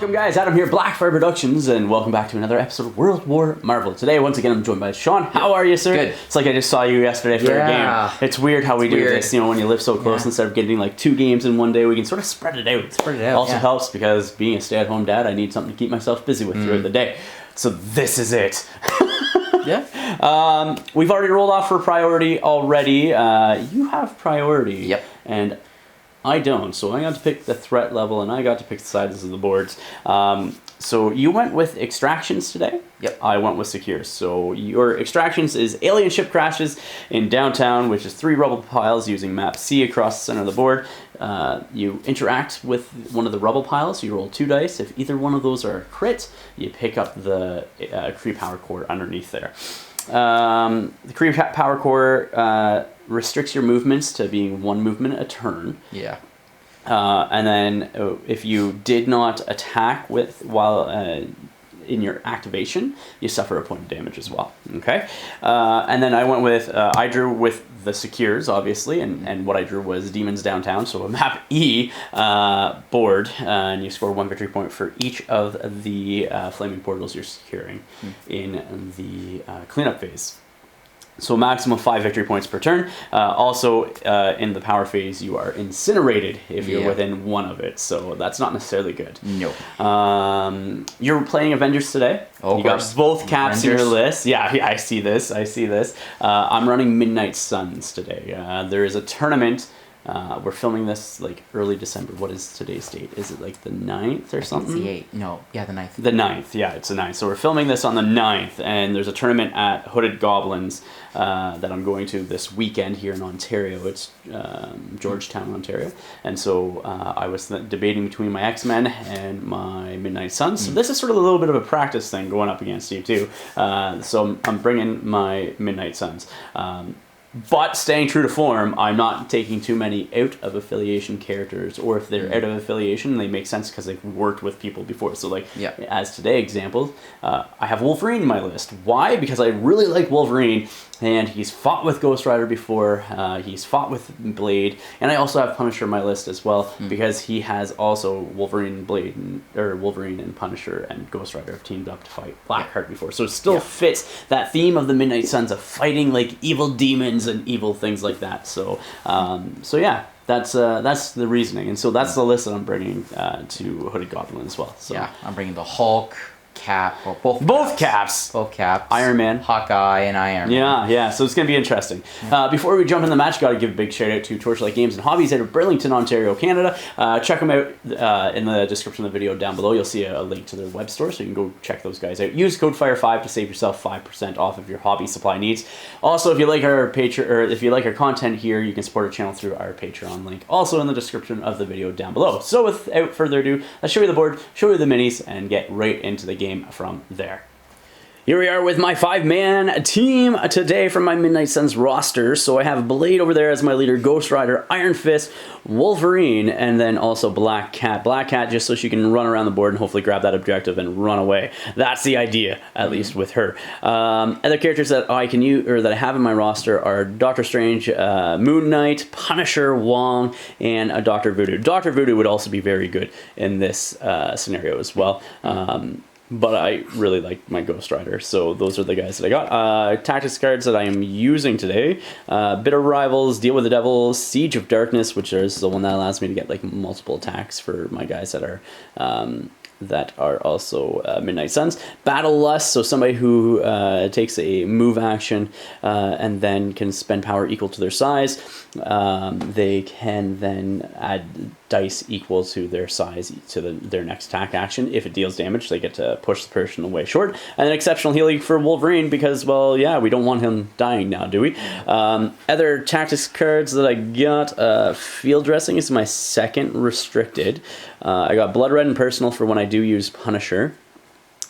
Welcome guys, Adam here, Blackfyre Productions, and welcome back to another episode of World War Marvel. Today, once again, I'm joined by Sean. How are you, sir? Good. It's like I just saw you yesterday for a game. It's weird how we do this, you know, when you live so close, instead of getting like 2 games in one day, we can sort of spread it out. Also helps because being a stay-at-home dad, I need something to keep myself busy with throughout the day. So this is it. We've already rolled off for priority already. You have priority. Yep. And I don't, so I got to pick the threat level and I got to pick the sizes of the boards. So you went with extractions today? Yep. I went with secures. So your extractions is alien ship crashes in downtown, which is 3 rubble piles using map C across the center of the board. You interact with one of the rubble piles, you roll 2 dice. If either one of those are a crit, you pick up the Kree power core underneath there. The Kree power core restricts your movements to being 1 movement a turn. Yeah. And then if you did not attack while in your activation, you suffer a point of damage as well. Okay. And then I went with I drew with the secures, obviously, and what I drew was Demons Downtown, so a map E board, and you score 1 victory point for each of the flaming portals you're securing in the cleanup phase. So maximum 5 victory points per turn. Also, in the power phase, you are incinerated if you're within 1 of it. So that's not necessarily good. No. You're playing Avengers today. Oh, you got both caps in your list. Yeah, I see this. I'm running Midnight Suns today. There is a tournament. We're filming this like early December. What is today's date? Is it like the 9th or something? It's the 8th. No, yeah, the 9th. The 9th, yeah, it's the 9th. So we're filming this on the 9th, and there's a tournament at Hooded Goblins that I'm going to this weekend here in Ontario. It's Georgetown, Ontario. And so I was debating between my X-Men and my Midnight Suns. So this is sort of a little bit of a practice thing going up against you too. So I'm bringing my Midnight Suns. But staying true to form, I'm not taking too many out of affiliation characters, or if they're out of affiliation, they make sense because they've worked with people before. So like, as today example, I have Wolverine in my list. Why? Because I really like Wolverine, and he's fought with Ghost Rider before, he's fought with Blade, and I also have Punisher in my list as well, because he has also Wolverine, Wolverine and Punisher and Ghost Rider have teamed up to fight Blackheart before. So it still fits that theme of the Midnight Suns of fighting like evil demons and evil things like that. So yeah, that's the reasoning, and so that's the list that I'm bringing to Hooded Goblin as well. So yeah, I'm bringing the Hulk, Cap, or both caps, Iron Man, Hawkeye, and Iron Man. Yeah. So it's gonna be interesting. Before we jump in the match, got to give a big shout out to Torchlight Games and Hobbies out of Burlington, Ontario, Canada. Check them out in the description of the video down below. You'll see a link to their web store, so you can go check those guys out. Use code FIRE5 to save yourself 5% off of your hobby supply needs. Also, if you like our if you like our content here, you can support our channel through our Patreon link, also in the description of the video down below. So without further ado, let's show you the board, show you the minis, and get right into the game from there. Here we are with my 5-man team today from my Midnight Suns roster. So I have Blade over there as my leader, Ghost Rider, Iron Fist, Wolverine, and then also Black Cat. Black Cat just so she can run around the board and hopefully grab that objective and run away. That's the idea, at least with her. Other characters that I can use, or that I have in my roster, are Doctor Strange, Moon Knight, Punisher, Wong, and Dr. Voodoo. Dr. Voodoo would also be very good in this scenario as well. But I really like my Ghost Rider, so those are the guys that I got. Tactics cards that I am using today. Bitter Rivals, Deal with the Devil, Siege of Darkness, which is the one that allows me to get like multiple attacks for my guys that are also Midnight Suns. Battle Lust, so somebody who takes a move action and then can spend power equal to their size. They can then add dice equal to their size to their next attack action. If it deals damage, they get to push the person away short. And then Exceptional Healing for Wolverine because, well, yeah, we don't want him dying now, do we? Other tactics cards that I got, Field Dressing is my second restricted. I got Blood Red and Personal for when I do use Punisher.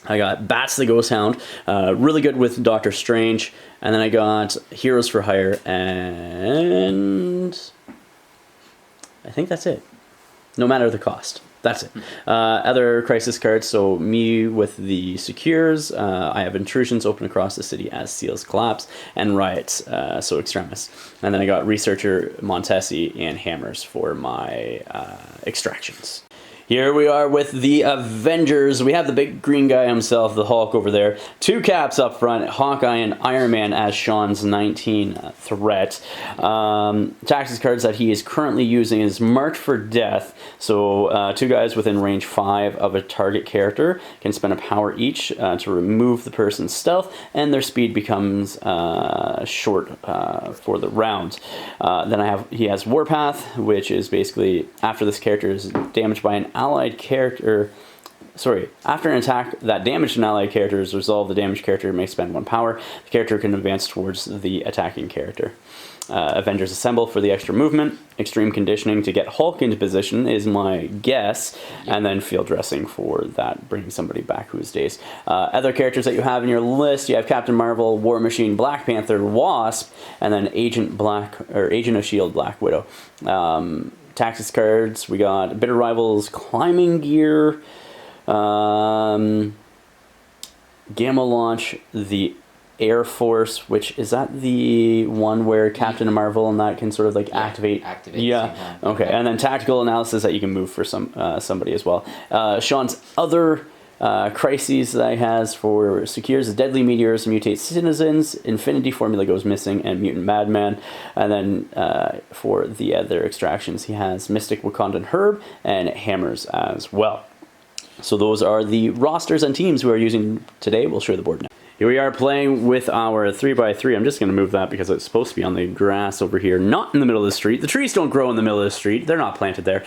I got Bats the Ghost Hound, really good with Doctor Strange. And then I got Heroes for Hire, and I think that's it. No matter the cost. That's it. Other crisis cards, so me with the Secures, I have Intrusions open across the city as seals collapse, and Riots, so Extremis. And then I got Researcher, Montesi, and Hammers for my extractions. Here we are with the Avengers. We have the big green guy himself, the Hulk over there. 2 caps up front, Hawkeye and Iron Man as Sean's 19 threat. Tactics cards that he is currently using is Marked for Death. So 2 guys within range 5 of a target character can spend a power each to remove the person's stealth, and their speed becomes short for the round. Then he has Warpath, which is basically after this character is damaged by an allied character. After an attack that damaged an allied character is resolved, the damaged character may spend 1 power. The character can advance towards the attacking character. Avengers Assemble for the extra movement. Extreme Conditioning to get Hulk into position is my guess. And then Field Dressing for that, bringing somebody back who is dazed. Other characters that you have in your list, you have Captain Marvel, War Machine, Black Panther, Wasp, and then Agent of S.H.I.E.L.D. Black Widow. Tactics cards, we got Bitter Rivals, Climbing Gear, Gamma Launch, the Air Force, which is that the one where Captain Marvel and that can sort of like activate? Yeah. Okay. And then Tactical Analysis that you can move for somebody as well. Sean's other crises that he has for secures is Deadly Meteors, Mutate Citizens, Infinity Formula goes missing, and Mutant Madman. And then for the other extractions, he has Mystic Wakandan Herb and Hammers as well. So those are the rosters and teams we are using today. We'll show you the board now. Here we are playing with our 3x3. I'm just going to move that because it's supposed to be on the grass over here, not in the middle of the street. The trees don't grow in the middle of the street. They're not planted there.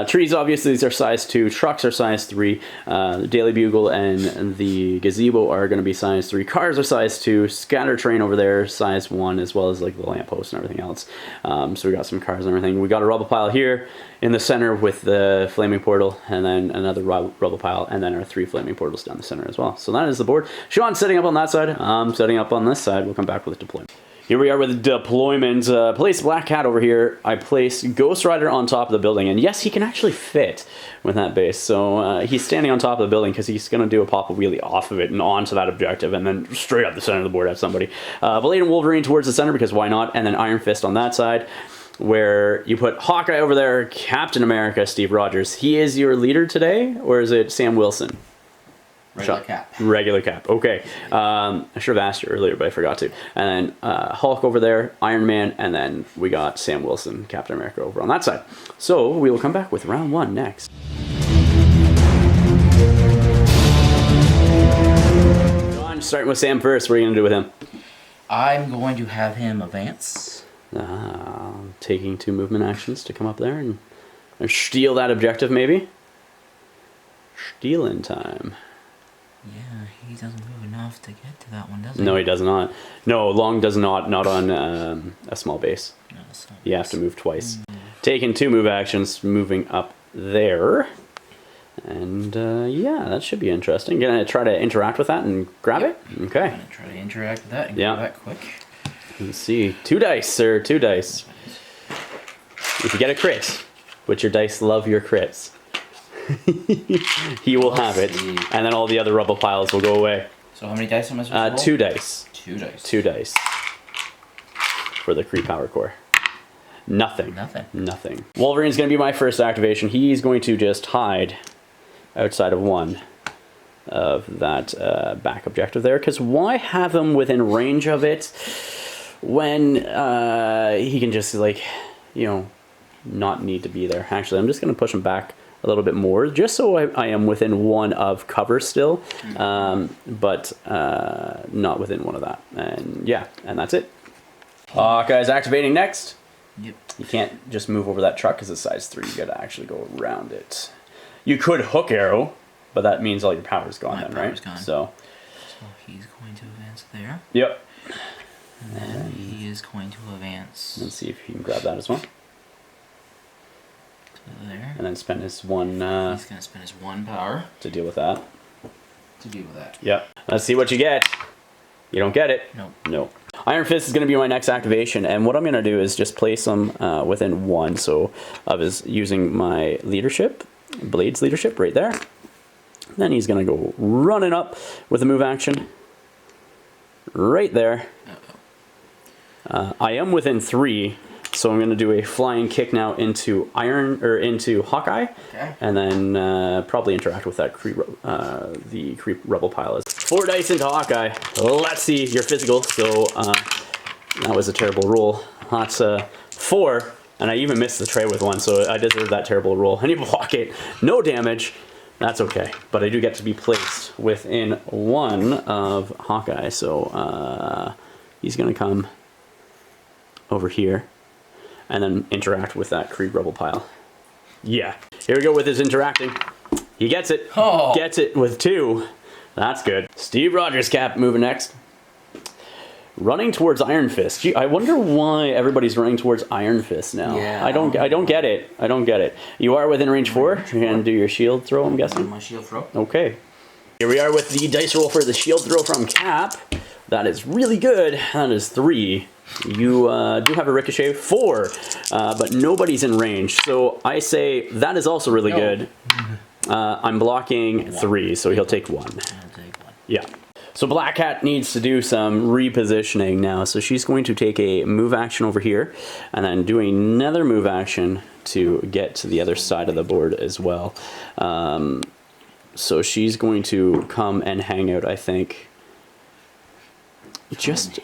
Trees, obviously, these are size 2. Trucks are size 3. The Daily Bugle and the Gazebo are going to be size 3. Cars are size 2. Scatter Train over there, size 1, as well as like the lamppost and everything else. So we got some cars and everything. We got a rubble pile here in the center with the flaming portal, and then another rubble pile, and then our 3 flaming portals down the center as well. So that is the board. Sean's setting up on that side. I'm setting up on this side. We'll come back with deployment. Here we are with deployment. Place Black Cat over here. I place Ghost Rider on top of the building, and yes, he can actually fit with that base. So he's standing on top of the building because he's going to do a pop a wheelie off of it and onto that objective, and then straight up the center of the board at somebody. Blade and Wolverine towards the center because why not? And then Iron Fist on that side, where you put Hawkeye over there, Captain America, Steve Rogers. He is your leader today, or is it Sam Wilson? Regular cap. Regular cap. Okay. I should have asked you earlier, but I forgot to. And then Hulk over there, Iron Man, and then we got Sam Wilson, Captain America over on that side. So we will come back with round 1 next. John, starting with Sam first. What are you going to do with him? I'm going to have him advance. Taking 2 movement actions to come up there and steal that objective, maybe? Stealing time. Yeah, he doesn't move enough to get to that one, does he? No, he does not. No, long does not on a small base. No, a small You have to move twice. Taking 2 move actions, moving up there. And yeah, that should be interesting. Gonna try to interact with that and grab it? Okay. I'm gonna try to interact with that and grab that quick. Let's see. 2 dice, sir. 2 dice. If you get a crit, which your dice love your crits, he will have it, and then all the other rubble piles will go away. So how many dice am I supposed to 2 dice. 2 dice. 2 dice. For the Kree Power Core. Nothing. Nothing. Wolverine's going to be my first activation. He's going to just hide outside of 1 of that back objective there, because why have him within range of it when he can just, like, you know, not need to be there. Actually, I'm just going to push him back a little bit more, just so I am within 1 of cover still, but not within 1 of that. And yeah, and that's it. Hawkeye's activating next. Yep. You can't just move over that truck because it's size 3. You got to actually go around it. You could hook arrow, but that means all your power's gone then, right? Gone. So he's going to advance there. Yep. And then he is going to advance. Let's see if you can grab that as well. There. And then spend his 1... he's going to spend his 1 power. To deal with that. Yep. Let's see what you get. You don't get it. Nope. No. Iron Fist is going to be my next activation, and what I'm going to do is just place him within 1, so of his using my leadership, Blade's leadership right there. Then he's going to go running up with a move action right there. I am within 3 So I'm going to do a flying kick now into Hawkeye, and then probably interact with that the creep rubble pile. 4 dice into Hawkeye. Let's see your physical. So that was a terrible roll. That's 4, and I even missed the tray with 1, so I deserve that terrible roll. And you block it, no damage. That's okay, but I do get to be placed within 1 of Hawkeye, so he's going to come over here and then interact with that creep rubble pile. Yeah, here we go with his interacting. He gets it. Oh. Gets it with 2. That's good. Steve Rogers cap moving next. Running towards Iron Fist. Gee, I wonder why everybody's running towards Iron Fist now. Yeah. I don't get it. I don't get it. You are within range 4. You're gonna do your shield throw, I'm guessing. My shield throw. Okay. Here we are with the dice roll for the shield throw from Cap. That is really good. That is 3. You do have a ricochet 4, but nobody's in range. So I say that is also really good. I'm blocking 3, so he'll take 1. I'll take 1. Yeah. So Black Cat needs to do some repositioning now. So she's going to take a move action over here and then do another move action to get to the other side of the board as well. So she's going to come and hang out, I think. Just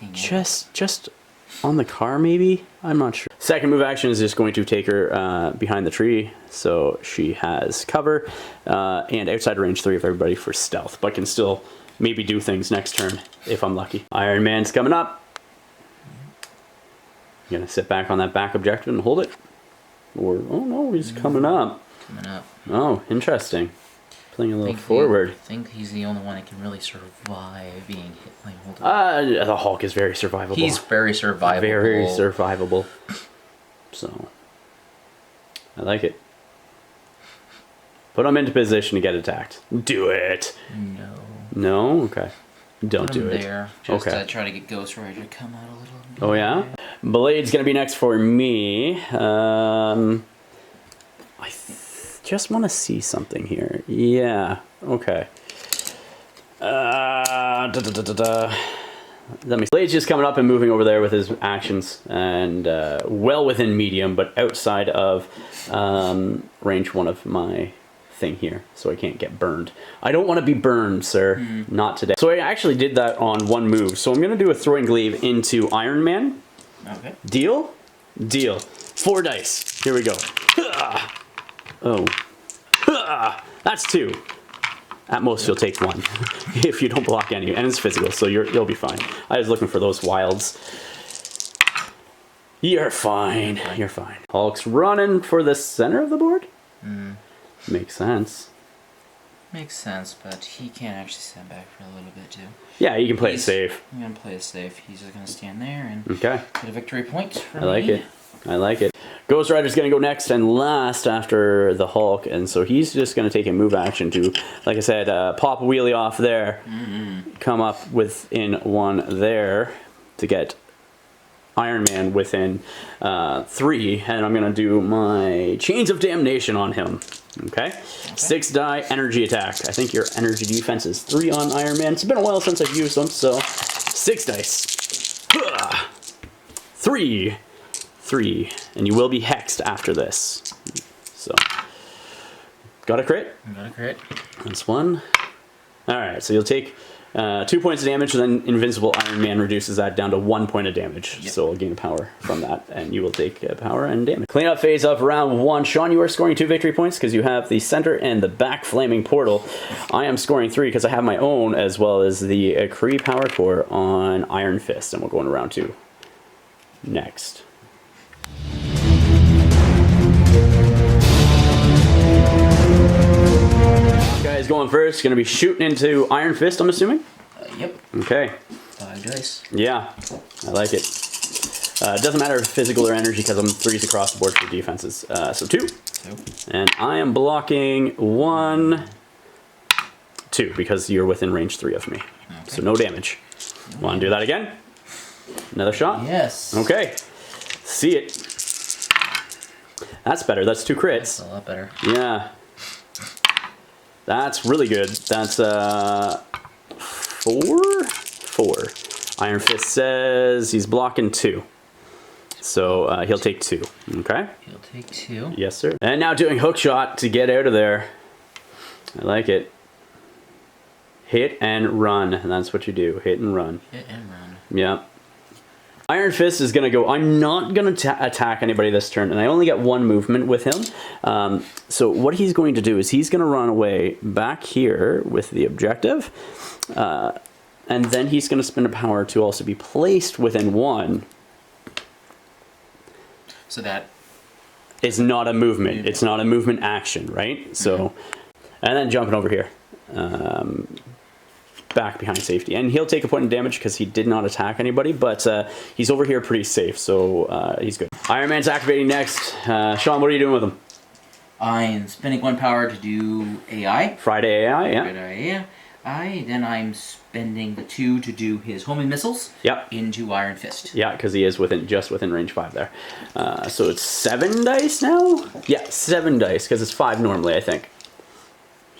on the car, maybe? I'm not sure. Second move action is just going to take her behind the tree, so she has cover and outside range 3 of everybody for stealth, but can still maybe do things next turn if I'm lucky. Iron Man's coming up. You gonna sit back on that back objective and hold it? Or, oh no, he's coming up. Coming up. Oh, interesting. Playing a little forward. I think he's the only one that can really survive being hit. Like, hold on. The Hulk is very survivable. He's very survivable. Very survivable. So, I like it. Put him into position to get attacked. Do it. No. No? Okay. Don't Put do him it. there. Just okay. try to get Ghost Rider to come out a little bit. Oh yeah? Blade's gonna be next for me. I just want to see something here. Yeah. Okay. Blade's just coming up and moving over there with his actions, and well within medium, but outside of range 1 of my thing here, so I can't get burned. I don't want to be burned, sir. Not today. So I actually did that on 1 move. So I'm going to do a throwing glaive into Iron Man. Okay. Deal? Deal. 4 dice. Here we go. Oh. That's 2. At most, you'll take 1 if you don't block any, and it's physical, so you'll be fine. I was looking for those wilds. You're fine. You're fine. Hulk's running for the center of the board. Makes sense. Makes sense, but he can't actually stand back for a little bit too. Yeah, you can play it safe. I'm gonna play it safe. He's just gonna stand there and get a victory point for me. I like it. I like it. Ghost Rider's gonna go next and last after the Hulk, and so he's just gonna take a move action to, like I said, pop a wheelie off there, come up within 1 there to get Iron Man within 3, and I'm gonna do my Chains of Damnation on him. Okay? 6 die energy attack. I think your energy defense is 3 on Iron Man. It's been a while since I've used them, so 6 dice. 3, and you will be hexed after this. So, got a crit? Got a crit. That's 1. All right, so you'll take 2 points of damage, and then Invincible Iron Man reduces that down to 1 point of damage. Yep. So I'll gain power from that, and you will take power and damage. Cleanup phase of round 1. Sean, you are scoring 2 victory points because you have the center and the back flaming portal. I am scoring 3 because I have my own, as well as the Kree Power Core on Iron Fist, and we'll go into round 2 next. Guy's going first. Going to be shooting into Iron Fist, I'm assuming? Yep. Okay. 5 dice. Yeah, I like it. Doesn't matter if physical or energy because I'm 3s across the board for defenses. So 2. 2. And I am blocking 1, 2 because you're within range 3 of me. Okay. So no damage. Want to do that again? Another shot? Yes. Okay. See it. That's better. That's 2 crits. That's a lot better. Yeah. That's really good. That's 4? 4. Iron Fist says he's blocking 2. So he'll take 2. Okay. He'll take 2. Yes, sir. And now doing hook shot to get out of there. I like it. Hit and run. And that's what you do. Hit and run. Hit and run. Yeah. Iron Fist is going to go. I'm not going to attack anybody this turn, and I only get 1 movement with him. So what he's going to do is he's going to run away back here with the objective, and then he's going to spend a power to also be placed within 1. So that is not a movement. It's not a movement action, right? So, and then jumping over here. Back behind safety, and he'll take a point of damage because he did not attack anybody, but he's over here pretty safe, so he's good. Iron Man's activating next. Sean, what are you doing with him? I'm spending 1 power to do AI. Friday AI, yeah. Friday AI. Then I'm spending the 2 to do his homing missiles. Yep. Into Iron Fist. Yeah, because he is just within range 5 there. So it's 7 dice now? Yeah, 7 dice, because it's 5 normally, I think.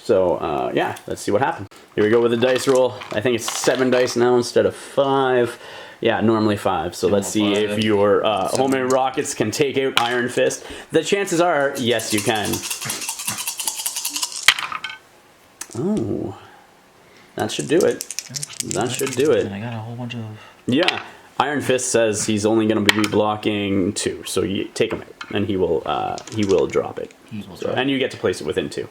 So, yeah, let's see what happens. Here we go with the dice roll. I think it's 7 dice now instead of 5. Yeah, normally 5. So let's see if your homing rockets can take out Iron Fist. The chances are, yes, you can. Oh, that should do it. That should do it. And I got a whole bunch of... Yeah, Iron Fist says he's only going to be blocking 2. So you take him out, and he will drop it. And you get to place it within 2.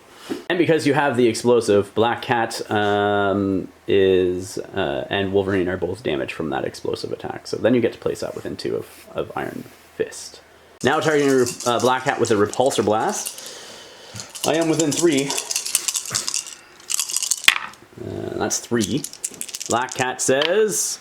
And because you have the explosive, Black Cat and Wolverine are both damaged from that explosive attack. So then you get to place that within 2 of Iron Fist. Now targeting Black Cat with a Repulsor Blast. I am within 3. That's 3. Black Cat says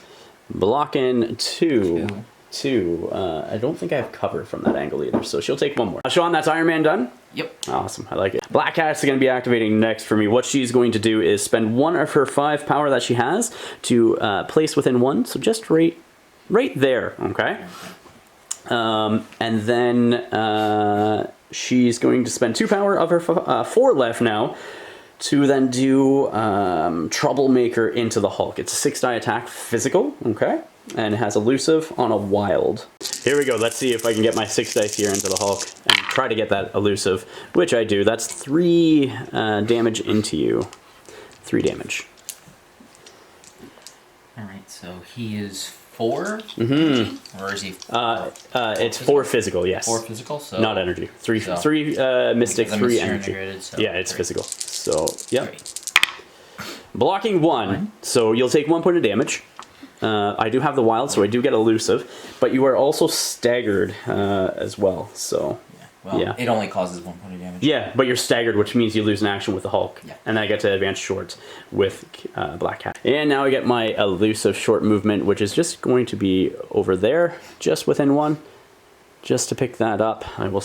blocking 2. 2. I don't think I have cover from that angle either, so she'll take 1 more. Sean, that's Iron Man done? Yep. Awesome, I like it. Black Cat's going to be activating next for me. What she's going to do is spend 1 of her 5 power that she has to place within 1, so just right there, okay? And then she's going to spend 2 power of her 4 left now to then do Troublemaker into the Hulk. It's a 6 die attack, physical, okay? And it has elusive on a wild. Here we go. Let's see if I can get my 6 dice here into the Hulk and try to get that elusive, which I do. That's 3 damage into you. 3 damage. All right, so he is 4? Mm-hmm. Or is he... it's 4 physical, yes. 4 physical, so... Not energy. 3 mystic, 3 energy. So yeah, it's 3. Physical. So, yep. 3. Blocking 1. So you'll take 1 point of damage. I do have the wild, so I do get elusive, but you are also staggered as well, so... Yeah, well, it only causes 1 point of damage. Yeah, but you're staggered, which means you lose an action with the Hulk. Yeah. And then I get to advance short with Black Cat. And now I get my elusive short movement, which is just going to be over there, just within 1. Just to pick that up, I will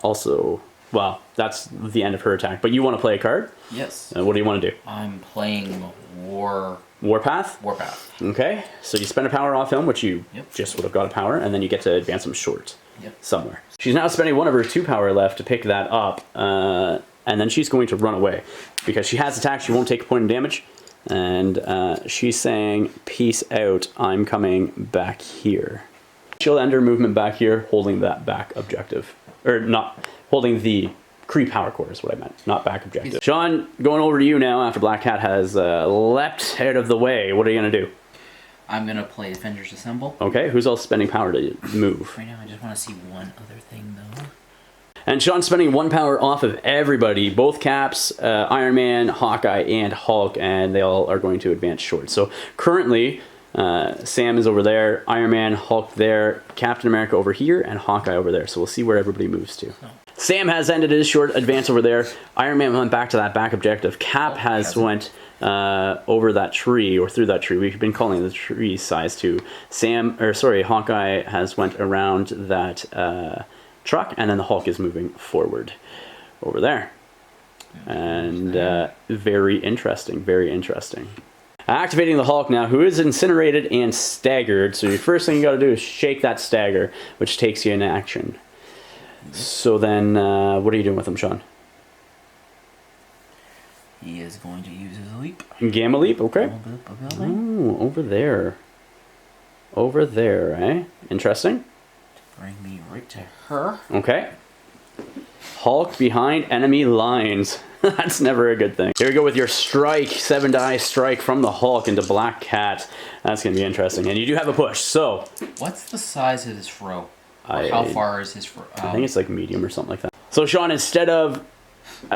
also... Well, that's the end of her attack, but you want to play a card? Yes. What do you want to do? I'm playing Warpath? Warpath. Okay, so you spend a power off him, which you just would have got a power, and then you get to advance him short somewhere. She's now spending 1 of her 2 power left to pick that up, and then she's going to run away. Because she has attack, she won't take a point of damage, and she's saying, peace out, I'm coming back here. She'll end her movement back here, holding that back objective. Or not, holding the Kree power core is what I meant, not back objective. Sean, going over to you now after Black Cat has leapt out of the way. What are you going to do? I'm going to play Avengers Assemble. Okay, who's all spending power to move? Right now, I just want to see one other thing, though. And Sean's spending 1 power off of everybody, both Caps, Iron Man, Hawkeye, and Hulk, and they all are going to advance short. So currently, Sam is over there, Iron Man, Hulk there, Captain America over here, and Hawkeye over there. So we'll see where everybody moves to. Oh. Sam has ended his short advance over there. Iron Man went back to that back objective. Cap went over that tree, or through that tree. We've been calling the tree size too. Hawkeye has went around that truck, and then the Hulk is moving forward over there. And very interesting, very interesting. Activating the Hulk now, who is incinerated and staggered. So your first thing you got to do is shake that stagger, which takes you into action. So then, what are you doing with him, Sean? He is going to use his leap. Gamma leap, okay. Oh, over there. Over there, eh? Interesting. Bring me right to her. Okay. Hulk behind enemy lines. That's never a good thing. Here we go with your strike. 7 die strike from the Hulk into Black Cat. That's going to be interesting. And you do have a push, so... What's the size of his throw? How far is his throw? I think it's like medium or something like that. So, Sean, instead of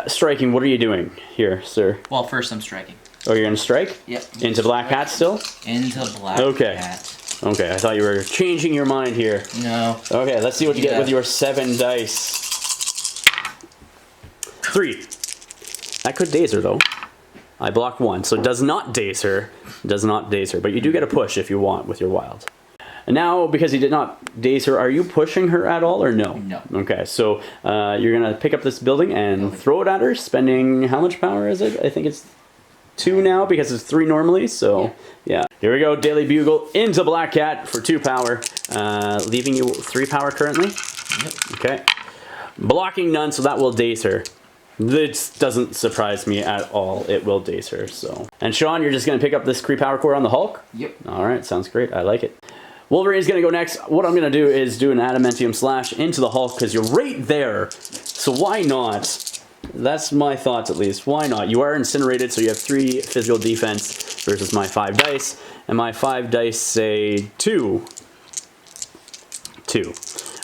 striking, what are you doing here, sir? Well, first I'm striking. Oh, you're going to strike? Yep. Into Black Cat still? Into Black Cat. Okay, I thought you were changing your mind here. No. Okay, let's see what you get with your 7 dice. 3. That could daze her, though. I block 1, so it does not daze her. Does not daze her, but you do get a push if you want with your wild. And now, because you did not daze her, are you pushing her at all or no? No. Okay, so you're going to pick up this building and throw it at her, spending how much power is it? I think it's 2 now because it's 3 normally, so yeah. Here we go, Daily Bugle into Black Cat for 2 power, leaving you 3 power currently. Yep. Okay. Blocking none, so that will daze her. This doesn't surprise me at all. It will daze her, so. And Sean, you're just going to pick up this Kree Power Core on the Hulk? Yep. All right, sounds great. I like it. Wolverine's going to go next. What I'm going to do is do an Adamantium Slash into the Hulk because you're right there. So why not? That's my thoughts, at least. Why not? You are incinerated, so you have 3 physical defense versus my 5 dice. And my 5 dice say 2. 2.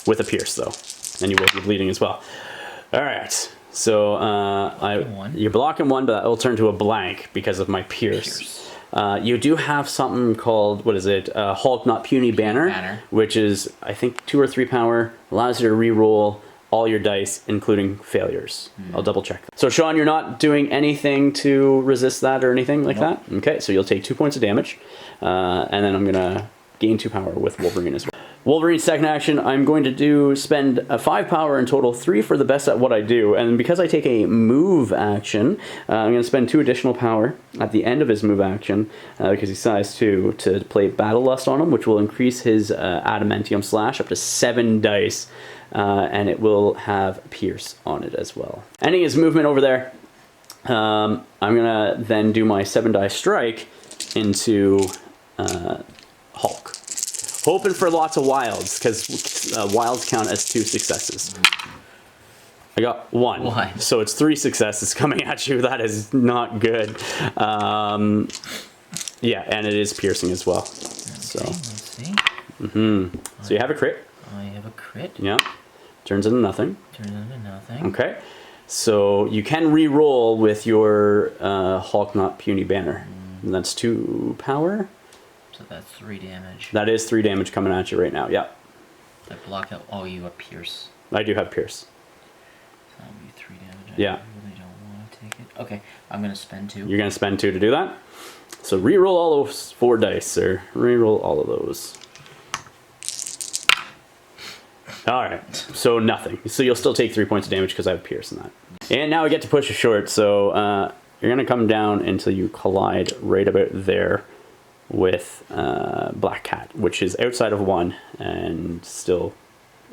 With a pierce, though. And you will be bleeding as well. All right. So you're blocking 1, but that will turn to a blank because of my pierce. You do have something called, what is it? Hulk Not Puny Banner, which is, I think, 2 or 3 power. Allows you to re-roll all your dice, including failures. I'll double check. So Sean, you're not doing anything to resist that or anything like that? Okay, so you'll take 2 points of damage. And then I'm going to gain 2 power with Wolverine as well. Wolverine's second action, I'm going to spend a 5 power in total, 3 for the best at what I do. And because I take a move action, I'm going to spend 2 additional power at the end of his move action, because he's size 2, to play Battle Lust on him, which will increase his Adamantium Slash up to 7 dice. And it will have Pierce on it as well. Ending his movement over there, I'm going to then do my 7 die strike into Hulk. Hoping for lots of wilds, because wilds count as 2 successes. I got 1. So it's 3 successes coming at you. That is not good. Yeah, and it is piercing as well. So. Let's see. So you have a crit. I have a crit. Yeah. Turns into nothing. Turns into nothing. Okay. So you can re-roll with your Hulk Not Puny Banner. And that's 2 power. So that's 3 damage. That is 3 damage coming at you right now. Yeah. I block out. Oh, you have Pierce. I do have Pierce. So that'll be 3 damage. Yeah. I really don't want to take it. Okay, I'm going to spend 2. You're going to spend 2 to do that? So re-roll all those 4 dice, sir. Re-roll all of those. Alright, so nothing. So you'll still take 3 points of damage because I have Pierce in that. And now I get to push a short, so you're going to come down until you collide right about there with Black Cat, which is outside of 1 and still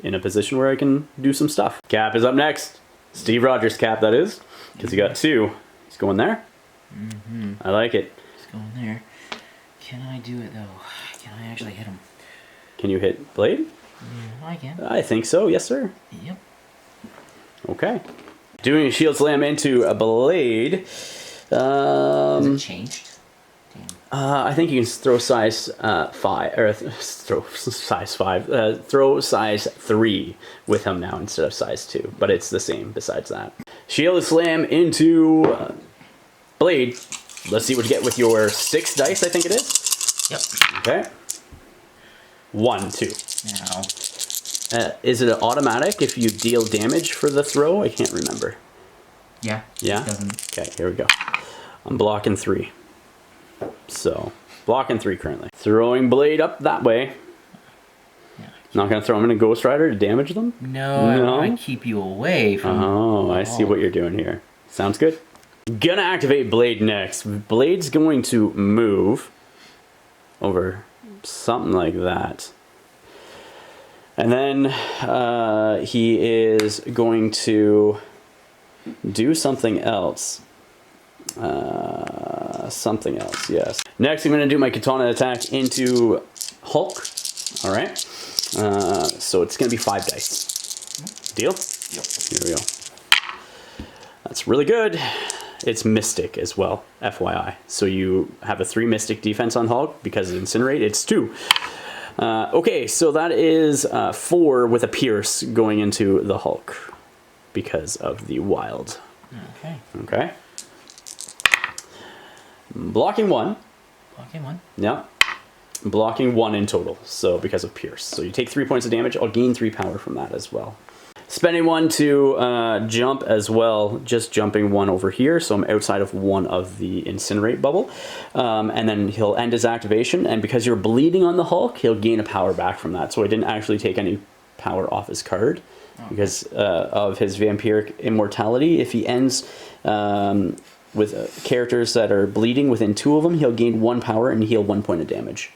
in a position where I can do some stuff. Cap is up next. Steve Rogers Cap, that is, because he got 2. He's going there. I like it. He's going there. Can I do it, though? Can I actually hit him? Can you hit Blade? Yeah, I can. I think so, yes sir. Yep. Okay. Doing a shield slam into a Blade. Is it changed? I think you can throw size 5, or throw size 5, throw size 3 with him now instead of size 2, but it's the same besides that. Shield slam into Blade. Let's see what you get with your 6 dice, I think it is. Yep. Okay. 1, 2. Now. Is it automatic if you deal damage for the throw? I can't remember. Yeah. Yeah? Okay, here we go. I'm blocking 3. So, blocking 3 currently. Throwing Blade up that way. Yeah. Not going to throw him in a Ghost Rider to damage them? No, I want to keep you away from... Oh, I see what you're doing here. Sounds good. Gonna activate Blade next. Blade's going to move over something like that. And then he is going to do something else. Something else, yes. Next, I'm going to do my katana attack into Hulk. All right. So it's going to be 5 dice. Deal? Yep. Here we go. That's really good. It's Mystic as well, FYI. So you have a 3 Mystic defense on Hulk because of Incinerate. It's 2. Okay, so that is 4 with a Pierce going into the Hulk because of the Wild. Okay. Okay. Blocking 1. Blocking 1. Yeah. Blocking 1 in total, so because of Pierce. So you take 3 points of damage. I'll gain 3 power from that as well. Spending 1 to jump as well, just jumping 1 over here, so I'm outside of 1 of the Incinerate bubble. And then he'll end his activation, and because you're bleeding on the Hulk, he'll gain a power back from that. So I didn't actually take any power off his card because of his vampiric immortality. If he ends with characters that are bleeding within 2 of them, he'll gain 1 power and heal 1 point of damage.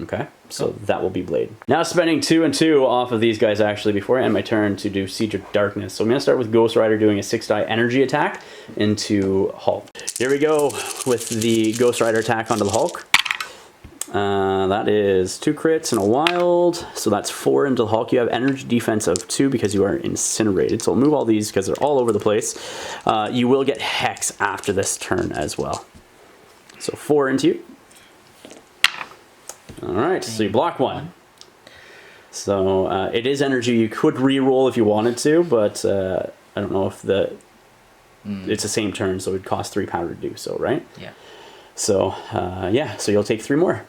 Okay, so that will be Blade. Now spending 2 and 2 off of these guys actually before I end my turn to do Siege of Darkness. So I'm going to start with Ghost Rider doing a 6-die energy attack into Hulk. Here we go with the Ghost Rider attack onto the Hulk. That is 2 crits and a wild, so that's 4 into the Hulk. You have energy defense of 2 because you are incinerated. So I'll move all these because they're all over the place. You will get Hex after this turn as well. So 4 into you. Alright, so you block 1. So it is energy. You could re-roll if you wanted to, but I don't know if it's the same turn, so it would cost 3 power to do so, right? Yeah. So, yeah, so you'll take 3 more.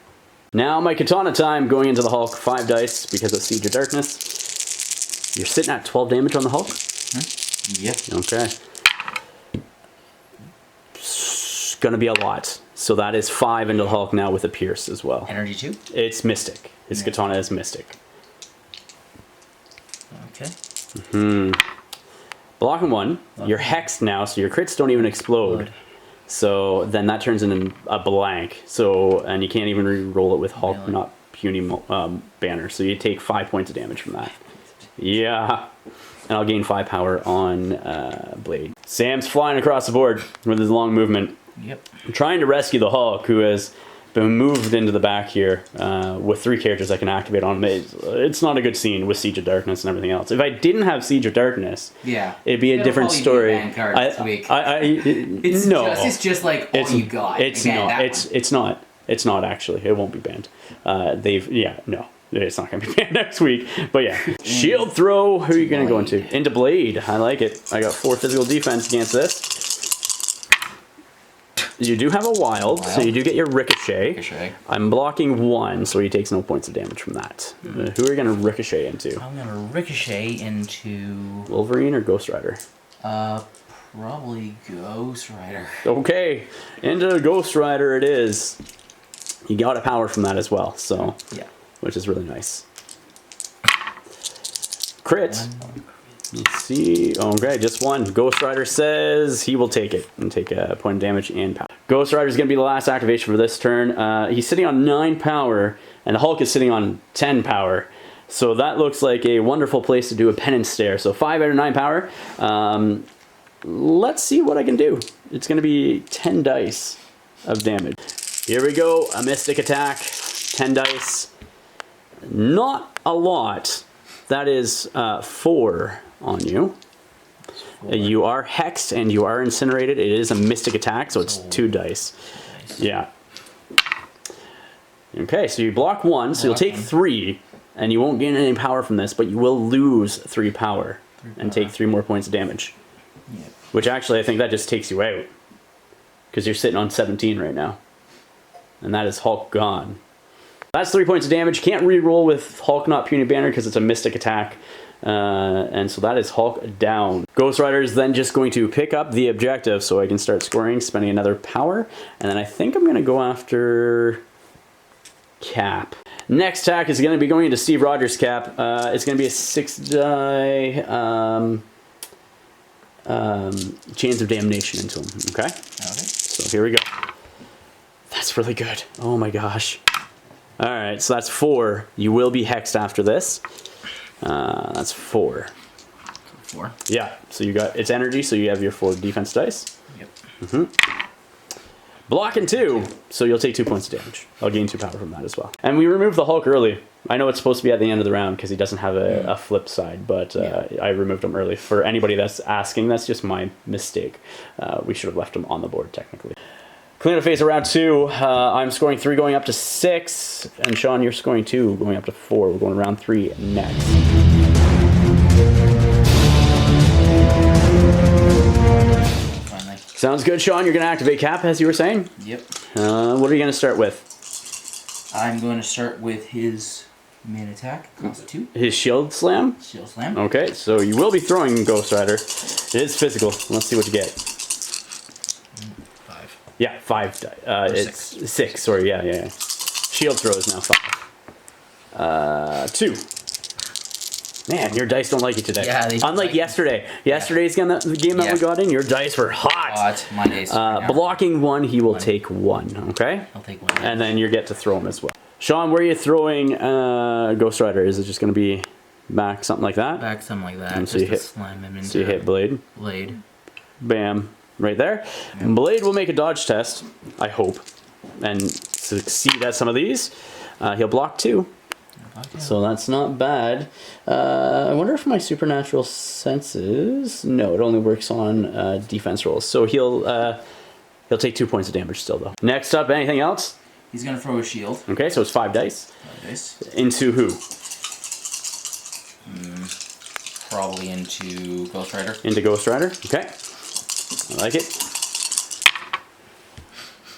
Now my katana time, going into the Hulk, 5 dice because of Siege of Darkness. You're sitting at 12 damage on the Hulk? Yep. Okay. It's gonna be a lot. So that is 5 into the Hulk now with a Pierce as well. Energy 2? It's Mystic. His katana is Mystic. Okay. Blocking 1. You're hexed now, so your crits don't even explode. So then that turns into a blank. So, and you can't even re-roll it with Hulk, Really? not puny banner. So you take 5 points of damage from that. Yeah. And I'll gain 5 power on Blade. Sam's flying across the board with his long movement. Yep. I'm trying to rescue the Hulk, who has been moved into the back here with 3 characters I can activate on him. It's not a good scene with Siege of Darkness and everything else. If I didn't have Siege of Darkness, it'd be a different story. It's just like all you got. It's not. It's not actually. It won't be banned. It's not going to be banned next week. But yeah, shield throw. Who are you going to go into? Into Blade. I like it. I got 4 physical defense against this. You do have a wild, so you do get your ricochet. I'm blocking 1, so he takes no points of damage from that. Who are you going to ricochet into? I'm going to ricochet into... Wolverine or Ghost Rider? Probably Ghost Rider. Okay, into Ghost Rider it is. You got a power from that as well, so which is really nice. Crit. Let's see. Okay, just 1. Ghost Rider says he will take it and take a point of damage and power. Ghost Rider is going to be the last activation for this turn. He's sitting on 9 power, and the Hulk is sitting on 10 power. So that looks like a wonderful place to do a penance stare. So 5 out of 9 power. Let's see what I can do. It's going to be 10 dice of damage. Here we go. A Mystic attack. 10 dice. Not a lot. That is 4 on you. You are hexed and you are incinerated. It is a Mystic attack, so it's 2 dice. Yeah. Okay, so you block 1, so you'll take 3, and you won't gain any power from this, but you will lose 3 power and take 3 more points of damage. Yep. Which actually, I think that just takes you out. Because you're sitting on 17 right now. And that is Hulk gone. That's 3 points of damage. You can't re-roll with Hulk not puny banner because it's a Mystic attack. And so that is Hulk down. Ghost Rider is then just going to pick up the objective so I can start scoring, spending another power. And then I think I'm going to go after Cap. Next attack is going to be going into Steve Rogers' Cap. It's going to be a 6-die Chains of Damnation into him. Okay? So here we go. That's really good. Oh my gosh. Alright, so that's 4. You will be hexed after this. That's 4. 4? Yeah, so you got, it's energy, so you have your 4 defense dice. Yep. Blocking 2, so you'll take 2 points of damage. I'll gain 2 power from that as well. And we removed the Hulk early. I know it's supposed to be at the end of the round because he doesn't have a flip side, but I removed him early. For anybody that's asking, that's just my mistake. We should have left him on the board technically. Cleanup phase of round 2. I'm scoring 3 going up to 6, and Sean, you're scoring 2 going up to 4. We're going to round 3 next. Finally. Sounds good, Sean. You're going to activate Cap, as you were saying? Yep. What are you going to start with? I'm going to start with his main attack, cost 2. His shield slam? Shield slam. Okay, so you will be throwing Ghost Rider. It is physical. Let's see what you get. 5. Yeah, 5. It's 6. Sorry, yeah. Shield throw is now 5. 2. Man, your dice don't like you today. Yeah, they unlike yesterday. Yesterday's game that we got in, your dice were hot. My dice. Blocking 1, he will take 1. Okay. I'll take 1. And then you get to throw him as well. Sean, where are you throwing Ghost Rider? Is it just going to be back something like that? Back something like that. And so you hit. Slam him into. So you hit Blade. Blade. Bam. Right there. Yep. Blade will make a dodge test, I hope, and succeed at some of these. He'll block 2. So that's not bad. I wonder if my supernatural senses... No, it only works on defense rolls. So he'll take 2 points of damage still, though. Next up, anything else? He's going to throw a shield. Okay, so it's 5 dice. 5 dice. Into who? Probably into Ghost Rider. Into Ghost Rider. Okay. I like it.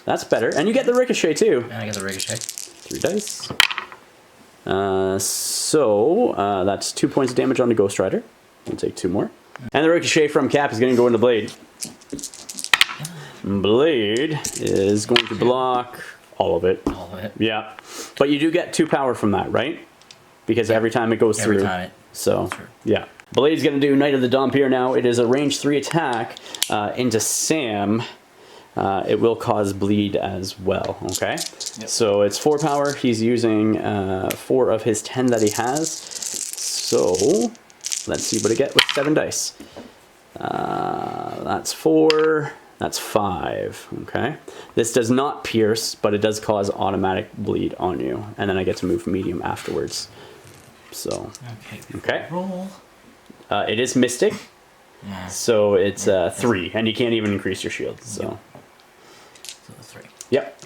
That's better. And you get the ricochet, too. And I get the ricochet. 3 dice. That's 2 points of damage on the Ghost Rider. We'll take 2 more. And the ricochet from Cap is going to go into Blade. Blade is going to block all of it. All of it. Yeah. But you do get 2 power from that, right? Because every time it goes through. So, yeah. Blade's going to do Knight of the Dompier now. It is a range 3 attack into Sam. It will cause bleed as well, okay? Yep. So it's 4 power. He's using 4 of his 10 that he has. So let's see what I get with 7 dice. That's 4. That's 5, okay? This does not pierce, but it does cause automatic bleed on you. And then I get to move medium afterwards. So, okay. Roll. It is Mystic. Yeah. So it's 3, and you can't even increase your shield, so... Yep. So 3. Yep.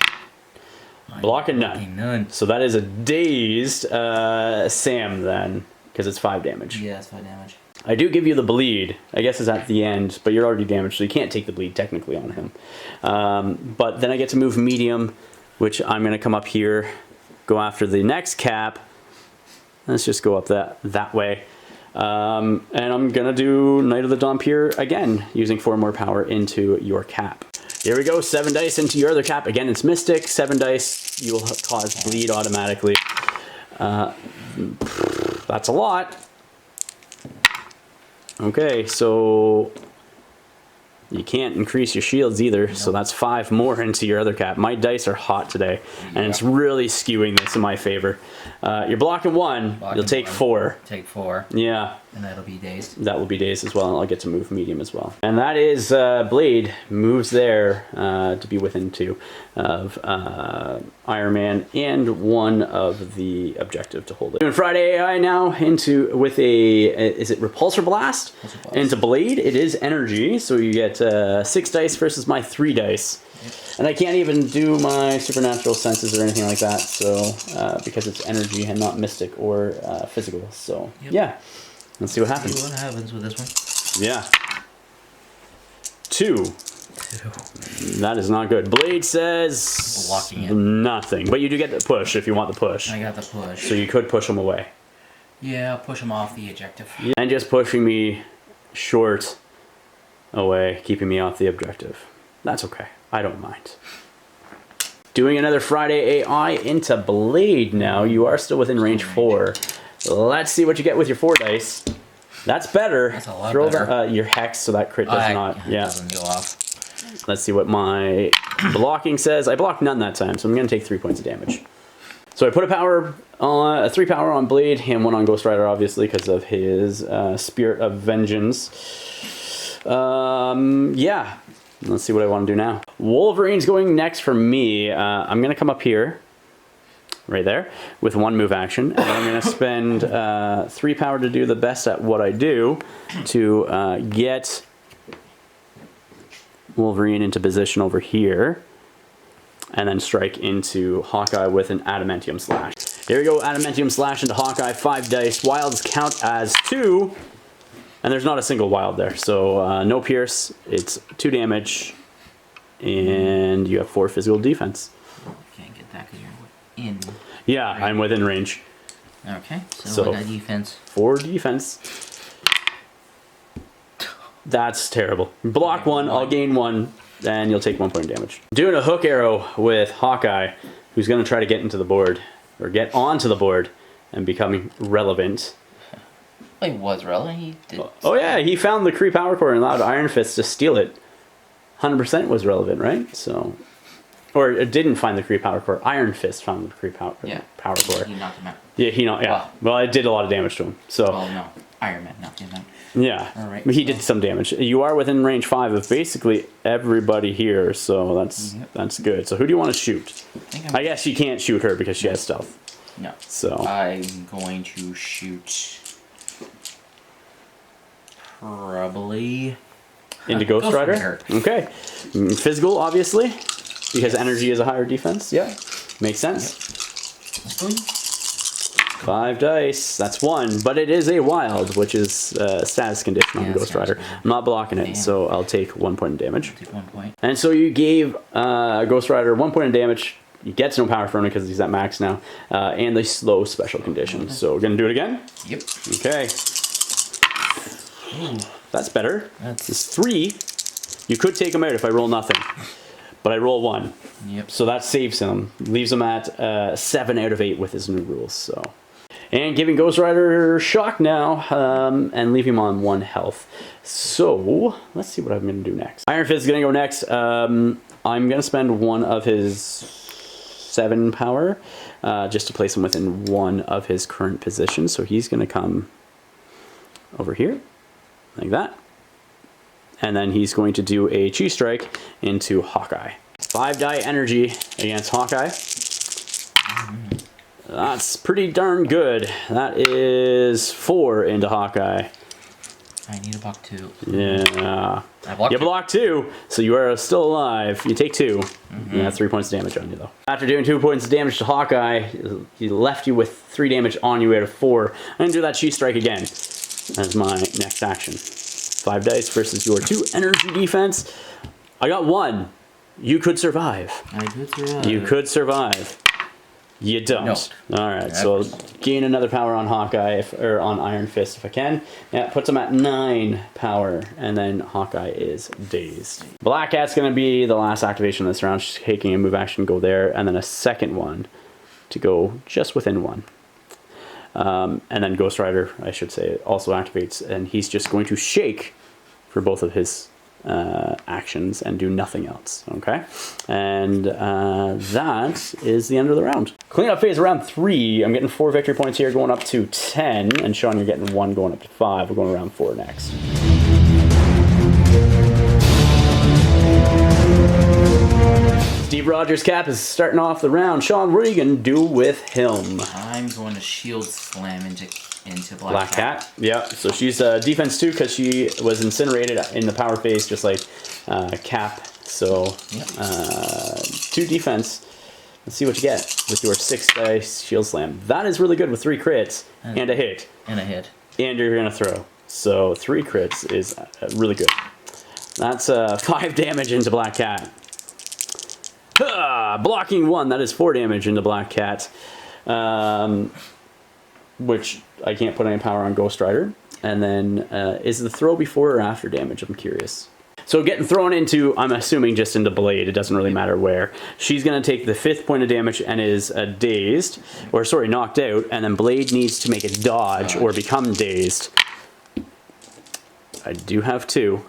Blocking none. So that is a dazed Sam then, because it's 5 damage. Yeah, it's 5 damage. I do give you the bleed. I guess it's at the end, but you're already damaged, so you can't take the bleed technically on him. But then I get to move medium, which I'm going to come up here, go after the next Cap. Let's just go up that way. And I'm going to do Knight of the Dompier again, using 4 more power into your Cap. Here we go, 7 dice into your other Cap. Again, it's Mystic. 7 dice, you will cause bleed automatically. That's a lot. Okay, so you can't increase your shields either, so that's 5 more into your other Cap. My dice are hot today, and it's really skewing this in my favor. You're blocking 1, you'll take 4. Take 4. Yeah. And that'll be dazed. That will be dazed as well, and I'll get to move medium as well. And that is Blade moves there to be within 2 of Iron Man and 1 of the objective to hold it. Doing Friday AI now with a, is it Repulsor Blast? Into Blade. It is energy, so you get 6 dice versus my 3 dice. Yep. And I can't even do my supernatural senses or anything like that, so because it's energy and not mystic or physical. So yeah, let's see what happens. See what happens with this one. Yeah. 2. That is not good. Blade says blocking it. Nothing, but you do get the push if you want the push. I got the push. So you could push him away. Yeah, I'll push him off the objective. Yeah. And just pushing me short away, keeping me off the objective. That's okay. I don't mind. Doing another Friday AI into Blade now. You are still within range 4. Let's see what you get with your 4 dice. That's better. That's a lot Throw better. Your hex so that crit does not. Yeah. Doesn't go off. Let's see what my blocking says. I blocked none that time, so I'm going to take 3 points of damage. So I put a 3 power on Blade, and 1 on Ghost Rider, obviously, because of his Spirit of Vengeance. Yeah. Let's see what I want to do now. Wolverine's going next for me. I'm going to come up here. right there with 1 move action. And I'm going to spend 3 power to do the best at what I do to get Wolverine into position over here. And then strike into Hawkeye with an Adamantium Slash. Here we go, Adamantium Slash into Hawkeye, 5 dice. Wilds count as 2. And there's not a single wild there. So no pierce, it's 2 damage. And you have 4 physical defense. Can't get that because you're in. Yeah, I'm within range. Okay, so what defense? 4 defense. That's terrible. Block 1, I'll gain 1. And you'll take 1 point of damage. Doing a hook arrow with Hawkeye, who's going to try to get into the board, or get onto the board, and becoming relevant. Well, he was relevant. He did. Oh yeah, he found the Kree Power Core and allowed Iron Fist to steal it. 100% was relevant, right? So, or it didn't find the Kree Power Core. Iron Fist found the Kree Power Core. He knocked him out. Yeah, he knocked. Yeah. Well, it did a lot of damage to him. So. Well, no, Iron Man knocked him out. Yeah, right, he did some damage. You are within range 5 of basically everybody here, so that's good. So who do you want to shoot? I guess you can't shoot her because she has stealth. No. So I'm going to shoot probably into Ghost Rider. Okay, physical obviously because energy is a higher defense. Yeah, makes sense. Let's go. 5 dice, that's 1, but it is a wild, which is a status condition on Ghost Rider. I'm not blocking it, so I'll take 1 point of damage. Take 1 point. And so you gave Ghost Rider 1 point of damage. He gets no power from it because he's at max now, and the slow special condition. So we're gonna do it again. Yep. Okay. Ooh. That's better. That's It's 3. You could take him out if I roll nothing, but I roll 1. Yep. So that saves him, leaves him at 7 out of 8 with his new rules. So. And giving Ghost Rider shock now, and leave him on 1 health. So, let's see what I'm going to do next. Iron Fist is going to go next. I'm going to spend 1 of his 7 power, just to place him within 1 of his current positions. So he's going to come over here, like that. And then he's going to do a Chi Strike into Hawkeye. 5 die energy against Hawkeye. That's pretty darn good. That is 4 into Hawkeye. I need a block 2. Yeah. You block 2, so you are still alive. You take 2. You have 3 points of damage on you, though. After doing 2 points of damage to Hawkeye, he left you with 3 damage on you out of 4. I'm going to do that Chi Strike again as my next action. 5 dice versus your 2 energy defense. I got 1. You could survive. I could survive. You could survive. You don't. No. All right, so I'll gain another power on Hawkeye, or on Iron Fist if I can. Yeah, puts him at 9 power, and then Hawkeye is dazed. Black Cat's going to be the last activation of this round. She's taking a move action, go there, and then a second one to go just within 1. And then Ghost Rider, I should say, also activates, and he's just going to shake for both of his actions and do nothing else. Okay, and that is the end of the round. Cleanup phase round 3. I'm getting 4 victory points here, going up to 10, and Sean, you're getting 1, going up to 5. We're going around 4 next. Steve Rogers' cap is starting off the round. Sean, what are you going to do with him? I'm going to shield slam into Black Cat. Yeah, so she's defense 2 because she was incinerated in the power phase, just like Cap. So 2 defense. Let's see what you get with your 6 dice shield slam. That is really good with 3 crits and a hit. And a hit. And you're gonna throw. So 3 crits is really good. That's 5 damage into Black Cat. Blocking 1. That is 4 damage into Black Cat. Which I can't put any power on Ghost Rider. And then is the throw before or after damage? I'm curious. So getting thrown into, I'm assuming just into Blade, it doesn't really matter where. She's going to take the 5th point of damage and is dazed, or sorry, knocked out, and then Blade needs to make a dodge or become dazed. I do have 2.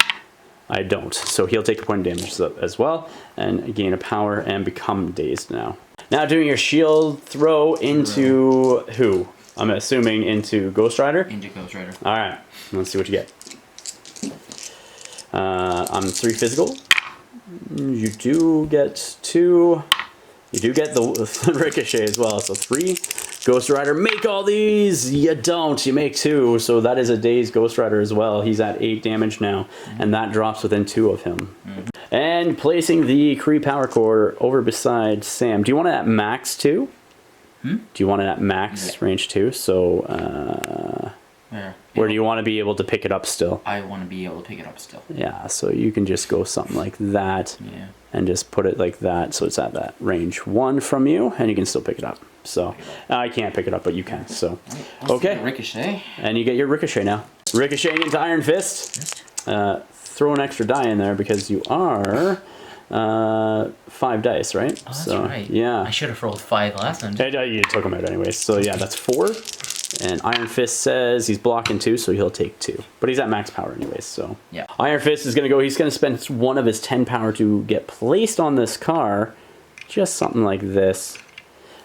I don't. So he'll take a point of damage as well, and gain a power and become dazed now. Now doing your shield throw into who? I'm assuming into Ghost Rider? Into Ghost Rider. Alright, let's see what you get. I'm 3 physical. You do get 2. You do get the ricochet as well. So 3. Ghost Rider, make all these! You don't, you make 2. So that is a dazed Ghost Rider as well. He's at 8 damage now, and that drops within 2 of him. And placing the Kree Power Core over beside Sam. Do you want it at max 2? Do you want it at max range 2? So, where do you want to be able to pick it up still? I want to be able to pick it up still. Yeah, so you can just go something like that. Yeah. And just put it like that, so it's at that range 1 from you, and you can still pick it up. So I can't pick it up, but you can. So okay, ricochet, and you get your ricochet now. Ricocheting into Iron Fist. Throw an extra die in there because you are 5 dice, right? Oh, that's right. Yeah. I should have rolled 5 last time. You took them out anyways. So yeah, that's 4. And Iron Fist says he's blocking 2, so he'll take 2. But he's at max power anyways, so. Yeah. Iron Fist is going to go, he's going to spend 1 of his 10 power to get placed on this car. Just something like this.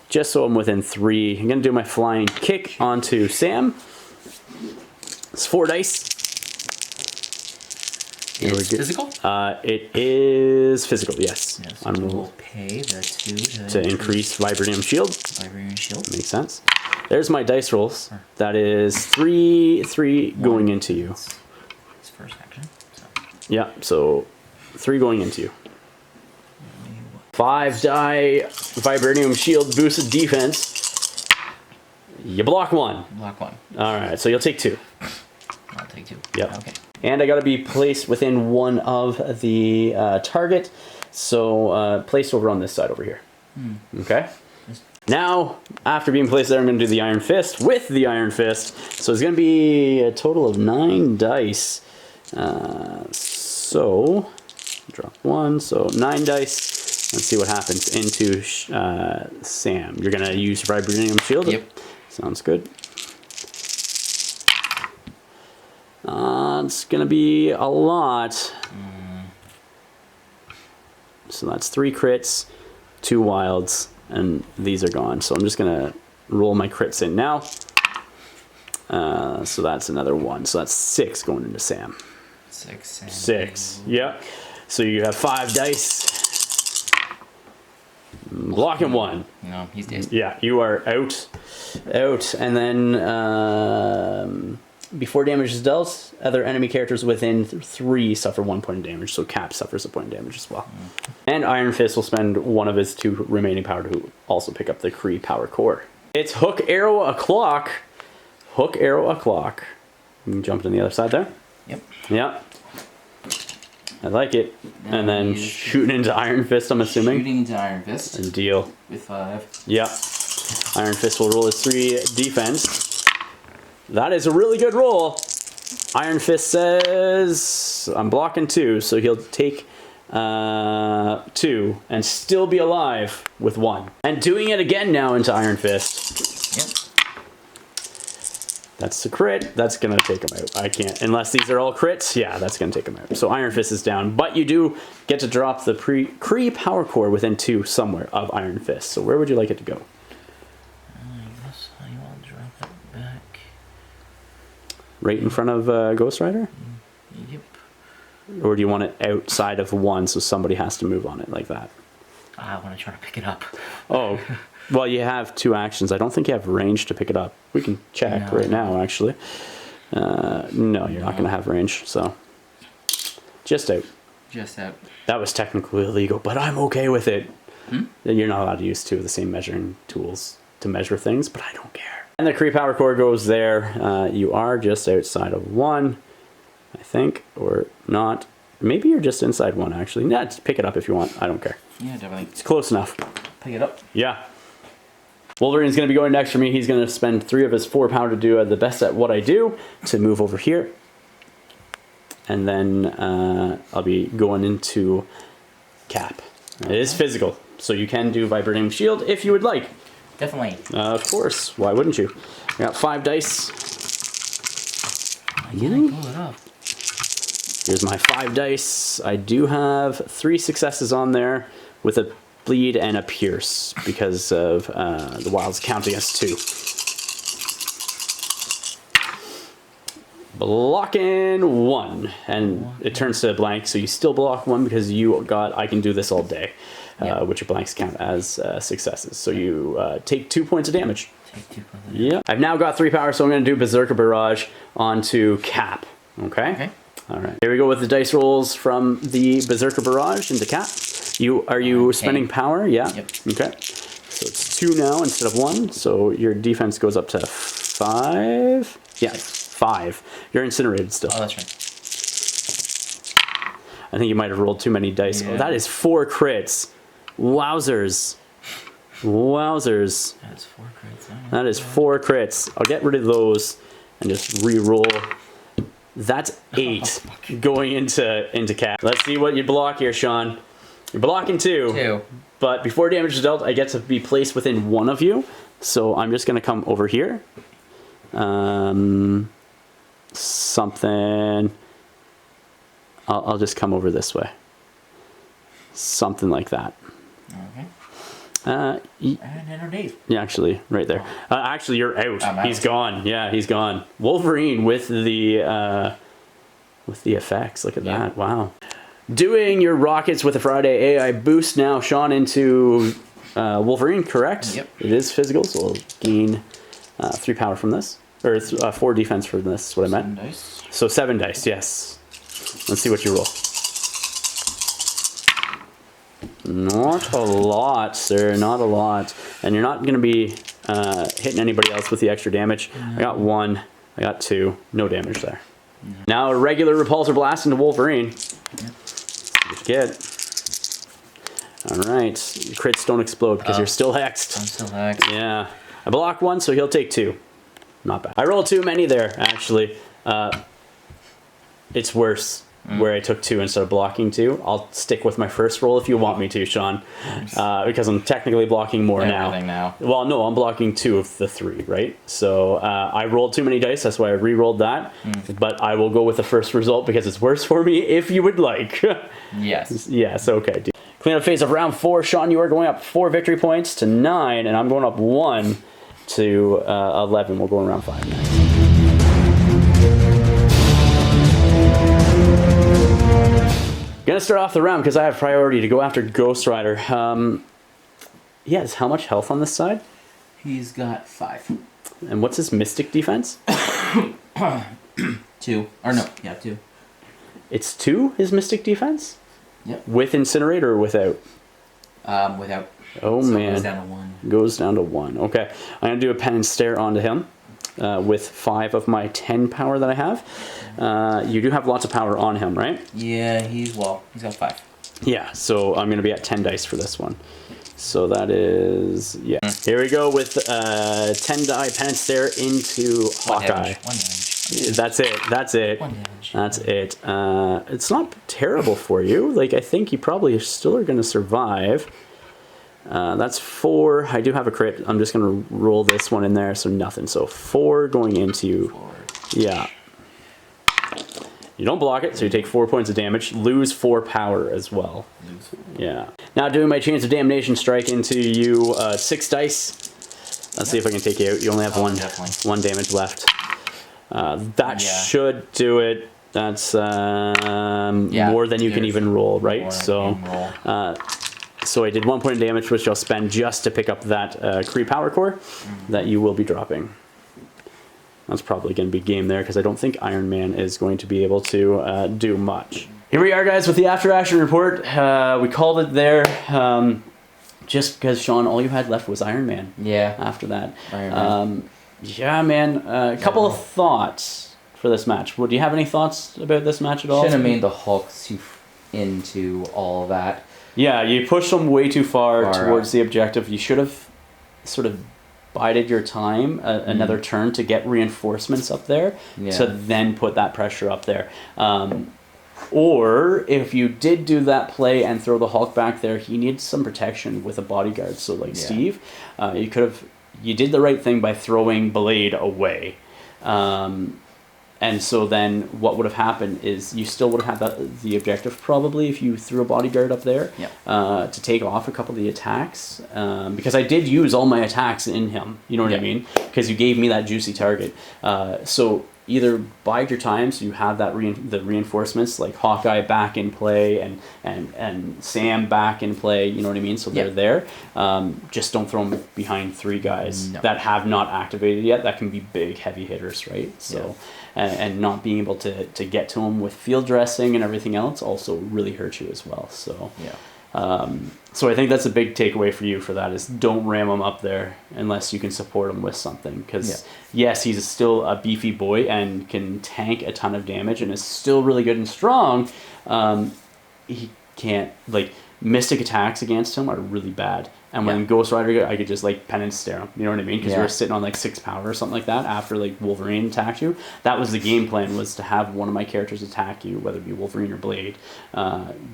Just so I'm within 3. I'm going to do my flying kick onto Sam. It's 4 dice. It's physical? It is physical, yes. Yes, so we'll pay the 2 to increase Vibranium Shield. Vibranium Shield. Makes sense. There's my dice rolls. That is 3 going into you. It's first action. So. Yeah, so 3 going into you. 5 die Vibranium Shield boosted defense. You block 1. Block 1. Alright, so you'll take 2. I'll take 2. Yep. Okay. And I gotta be placed within 1 of the target. So placed over on this side over here. Okay? Now, after being placed there, I'm going to do the Iron Fist with the Iron Fist. So it's going to be a total of 9 dice. So, drop 1. So 9 dice. Let's see what happens into Sam. You're going to use Vibranium Shield? Yep. Sounds good. It's going to be a lot. So that's 3 crits, 2 wilds. And these are gone, so I'm just gonna roll my crits in now. So that's another 1. So that's 6 going into Sam. 6. Yep. So you have 5 dice. Blocking 1. No, he's dead. Yeah, you are out. And then before damage is dealt, other enemy characters within 3 suffer 1 point of damage. So Cap suffers a point of damage as well. And Iron Fist will spend 1 of his 2 remaining power to also pick up the Kree Power Core. It's Hook, Arrow, O'Clock. Hook, Arrow, O'Clock. You can jump to the other side there. Yep. Yep. I like it. And then shooting into Iron Fist, I'm assuming. Shooting into Iron Fist. And deal. With 5. Yep. Iron Fist will roll his 3 defense. That is a really good roll. Iron Fist says I'm blocking 2, so he'll take 2 and still be alive with 1. And doing it again now into Iron Fist. Yep. That's the crit. That's gonna take him out. I can't, unless these are all crits. Yeah, that's gonna take him out. So Iron Fist is down, but you do get to drop the Kree Power Core within 2 somewhere of Iron Fist. So where would you like it to go? Right in front of Ghost Rider? Yep. Or do you want it outside of 1 so somebody has to move on it like that? I want to try to pick it up. Oh, well, you have 2 actions. I don't think you have range to pick it up. We can check right now, actually. No, you're not going to have range, so. Just out. Just out. That was technically illegal, but I'm okay with it. You're not allowed to use 2 of the same measuring tools to measure things, but I don't care. And the Kree Power Core goes there. You are just outside of 1, I think, or not. Maybe you're just inside 1, actually. Nah, just pick it up if you want. I don't care. Yeah, definitely. It's close enough. Pick it up. Yeah. Wolverine's going to be going next for me. He's going to spend 3 of his 4 power to do the best at what I do, to move over here. And then I'll be going into Cap. It is physical, so you can do Vibranium Shield if you would like. Definitely. Of course. Why wouldn't you? I got 5 dice. Can I pull it off? Here's my 5 dice. I do have 3 successes on there with a bleed and a pierce because of the wilds counting as 2. Blocking 1, and it turns to a blank, so you still block 1 because you got I can do this all day, which your blanks count as successes. So you take 2 points of damage. Take 2 points of damage. Yeah. I've now got 3 power, so I'm going to do Berserker Barrage onto Cap. Okay? All right. Here we go with the dice rolls from the Berserker Barrage into Cap. Are you spending power? Yeah. Yep. Okay. So it's 2 now instead of 1, so your defense goes up to 5. Yeah. 5. You're incinerated still. Oh, that's right. I think you might have rolled too many dice. Yeah. Oh, that is 4 crits. Wowzers. Wowzers. That's 4 crits. That is 4 crits. I'll get rid of those and just re-roll. That's 8 going into Cap. Let's see what you block here, Sean. You're blocking 2. 2. But before damage is dealt, I get to be placed within 1 of you. So I'm just going to come over here. Something. I'll just come over this way. Something like that. Okay. And underneath. Yeah, actually, right there. Actually, you're out. He's gone. Yeah, he's gone. Wolverine with the effects. Look at that. Wow. Doing your rockets with a Friday AI boost now, Sean, into Wolverine, correct? Yep. It is physical, so we'll gain 3 power from this. Or 4 defense from this, is what I meant. 7 dice. So 7 dice, yes. Let's see what you roll. Not a lot, sir. Not a lot. And you're not going to be hitting anybody else with the extra damage. No. I got 1. I got 2. No damage there. No. Now a regular repulsor blast into Wolverine. Yep. Get. Alright. Crits don't explode because you're still hexed. I'm still hexed. Yeah. I block 1, so he'll take 2. Not bad. I rolled too many there, actually. It's worse where I took 2 instead of blocking 2. I'll stick with my first roll if you want me to, Sean. Because I'm technically blocking more now. Well, no, I'm blocking 2 of the 3, right? So I rolled too many dice, that's why I re-rolled that. But I will go with the first result because it's worse for me if you would like. Yes. Yes, okay. Cleanup phase of round 4. Sean, you are going up 4 victory points to 9, and I'm going up 1 to 11. We'll go in round 5 next. Gonna start off the round because I have priority to go after Ghost Rider. Yes, how much health on this side? He's got 5. And what's his mystic defense? 2. Or no, yeah, 2. It's 2, his mystic defense? Yep. With Incinerate or without? Without. Oh, so man. It goes down to 1. Goes down to 1. Okay. I'm going to do a penance stare onto him with 5 of my 10 power that I have. You do have lots of power on him, right? Yeah, he's got 5. Yeah, so I'm going to be at 10 dice for this one. So that is, yeah. Here we go with 10 die penance stare into Hawkeye. 1 damage. That's it. That's it. 1 damage. That's it. It's not terrible for you. Like, I think you probably still are going to survive. That's 4. I do have a crit. I'm just going to roll this one in there, so nothing. So 4 going into... 4. Yeah. You don't block it, so you take 4 points of damage. Lose 4 power as well. Yeah. Now doing my Chains of Damnation strike into you. 6 dice. Let's see if I can take you out. You only have one damage left. That should do it. That's more than you can even roll, right? So I did 1 point of damage, which I'll spend just to pick up that Kree Power Core that you will be dropping. That's probably going to be game there because I don't think Iron Man is going to be able to do much. Here we are, guys, with the after action report. We called it there just because, Sean, all you had left was Iron Man. Yeah. After that. Iron Man. Yeah, man. A couple of thoughts for this match. Do you have any thoughts about this match at all? Shouldn't have made the Hulk into all that. Yeah, you pushed them way too far towards the objective. You should have sort of bided your time another turn to get reinforcements up there to then put that pressure up there. Or if you did do that play and throw the Hulk back there, he needs some protection with a bodyguard. So like Steve, you did the right thing by throwing Blade away. And so then what would have happened is you still would have had the objective probably if you threw a bodyguard up there to take off a couple of the attacks. Because I did use all my attacks in him, you know what I mean? Because you gave me that juicy target. So either bide your time so you have that the reinforcements like Hawkeye back in play and Sam back in play, you know what I mean? So they're there. Just don't throw them behind 3 guys that have not activated yet. That can be big, heavy hitters, right? So, and not being able to get to them with field dressing and everything else also really hurts you as well. So, so I think that's a big takeaway for you for that is don't ram him up there unless you can support him with something. Because yes, he's still a beefy boy and can tank a ton of damage and is still really good and strong. He can't, like, mystic attacks against him are really bad. And when Ghost Rider, I could just like penance stare him. You know what I mean? Because you were sitting on like 6 power or something like that after like Wolverine attacked you. That was the game plan, was to have one of my characters attack you, whether it be Wolverine or Blade,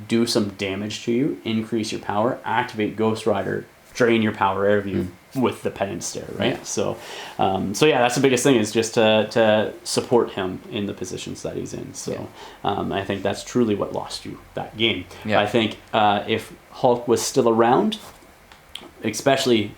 do some damage to you, increase your power, activate Ghost Rider, drain your power out of you with the penance stare, right? So, that's the biggest thing is just to support him in the positions that he's in. So I think that's truly what lost you that game. I think if Hulk was still around, especially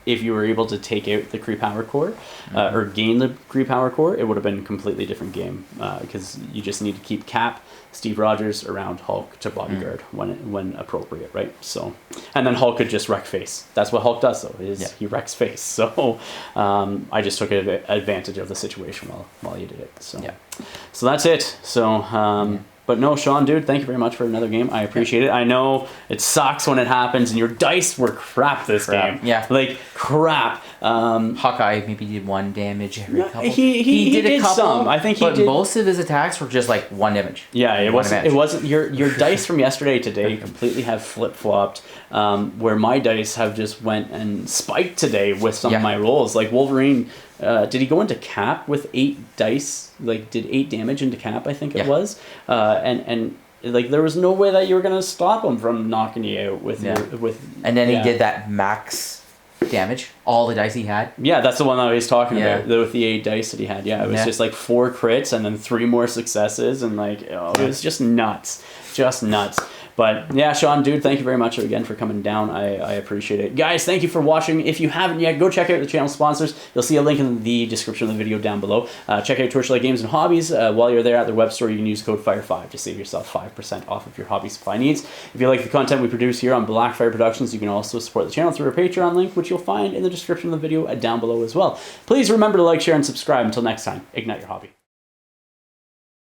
if you were able to take out the Kree Power Core or gain the Kree Power Core, it would have been a completely different game because you just need to keep Cap, Steve Rogers around Hulk to bodyguard when appropriate, right? So, and then Hulk could just wreck face. That's what Hulk does, though. He wrecks face. So, I just took advantage of the situation while you did it. So that's it. So. But no, Sean, dude, thank you very much for another game. I appreciate it. I know it sucks when it happens, and your dice were crap this game. Yeah. Like, crap. Hawkeye maybe did 1 damage every couple. He did a couple, some. I think but most of his attacks were just like 1 damage. Yeah, it wasn't your dice from yesterday today completely have flip-flopped, where my dice have just went and spiked today with some of my rolls. Like Wolverine, did he go into Cap with 8 dice? Like, did 8 damage into Cap, I think it was. And like, there was no way that you were going to stop him from knocking you out with And then he did that max damage, all the dice he had. Yeah, that's the one that I was talking about, with the 8 dice that he had. Yeah, it was just like 4 crits and then 3 more successes, and like, it was just nuts. Just nuts. But yeah, Sean, dude, thank you very much again for coming down. I appreciate it. Guys, thank you for watching. If you haven't yet, go check out the channel sponsors. You'll see a link in the description of the video down below. Check out Torchlight Games and Hobbies. While you're there at their web store, you can use code FIRE5 to save yourself 5% off of your hobby supply needs. If you like the content we produce here on Blackfyre Productions, you can also support the channel through our Patreon link, which you'll find in the description of the video down below as well. Please remember to like, share, and subscribe. Until next time, ignite your hobby.